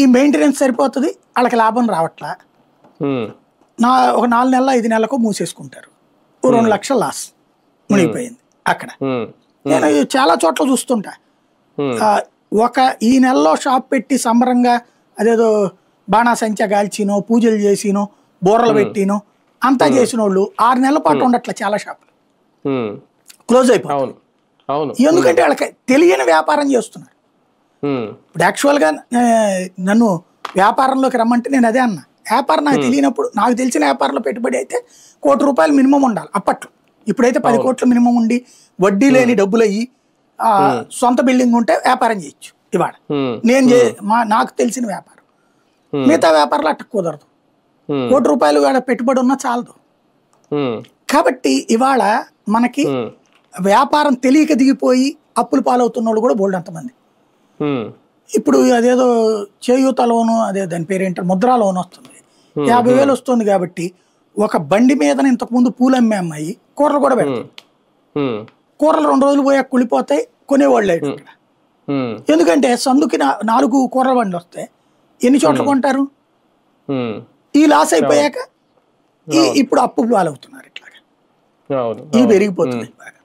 ఈ మెయింటెనెన్స్ సరిపోతుంది, వాళ్ళకి లాభం రావట్లా. ఒక 4 నెలల 5 నెలలకు మూసేసుకుంటారు. 2 లక్షల లాస్ మునిగిపోయింది అక్కడ. నేను చాలా చోట్ల చూస్తుంటా. ఈ నెలలో షాప్ పెట్టి సంబరంగా అదేదో బాణాసంచా గాల్చినో, పూజలు చేసినో, బోర్రలు పెట్టినో అంతా చేసిన వాళ్ళు 6 నెలల పాటు ఉండట్ల. చాలా షాపులు క్లోజ్ అయిపోతాయి. ఎందుకంటే వాళ్ళకి తెలియని వ్యాపారం చేస్తున్నారు. ఇప్పుడు యాక్చువల్గా నన్ను వ్యాపారంలోకి రమ్మంటే నేను అదే అన్నా. వ్యాపారం నాకు తెలియనప్పుడు, నాకు తెలిసిన వ్యాపారంలో పెట్టుబడి అయితే ₹1 కోటి మినిమం ఉండాలి అప్పట్లో. ఇప్పుడైతే 10 కోట్లు మినిమం ఉండి వడ్డీ లేని డబ్బులు అయ్యి సొంత బిల్డింగ్ ఉంటే వ్యాపారం చేయొచ్చు. ఇవాళ నేను నాకు తెలిసిన వ్యాపారం, మిగతా వ్యాపారాలు అట్ట కుదరదు. ₹1 కోటి పెట్టుబడి ఉన్నా చాలదు. కాబట్టి ఇవాళ మనకి వ్యాపారం తెలియక దిగిపోయి అప్పులు పాలవుతున్న వాళ్ళు కూడా బోల్డ్ అంతమంది. ఇప్పుడు అదేదో చేయూత లోను, అదే దాని పేరేంటారు, ముద్రా లోన్ వస్తుంది, 50,000 వస్తుంది. కాబట్టి ఒక బండి మీద ఇంతకుముందు పూలు అమ్మే అమ్మాయి కూరలు కూడా పెడుతుంది. కూరలు 2 రోజులు పోయాక కుళ్ళిపోతాయి, కొనేవాళ్ళు లేదు ఇక్కడ. ఎందుకంటే సందుకి 4 కూరల బండ్లు వస్తాయి, ఎన్ని చోట్ల కొంటారు? ఈ లాస్ అయిపోయాక ఇప్పుడు అప్పు పాలవుతున్నారు. ఇట్లాగా ఇవి పెరిగిపోతున్నాయి బాగా.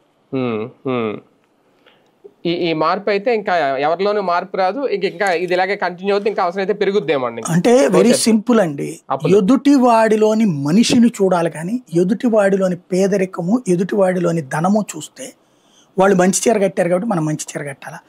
ఈ మార్పు అయితే ఇంకా ఎవరిలోనూ మార్పు రాదు. ఇంకా ఇది ఇలాగే కంటిన్యూ అవుతుంది, ఇంకా అవసరం అయితే పెరుగుద్దేమో అండి. అంటే వెరీ సింపుల్ అండి. ఎదుటి వాడిలోని మనిషిని చూడాలి కానీ ఎదుటి వాడిలోని పేదరికము, ఎదుటి వాడిలోని ధనము చూస్తే వాళ్ళు మంచి చీర కట్టారు కాబట్టి మనం మంచి చీర కట్టాలా?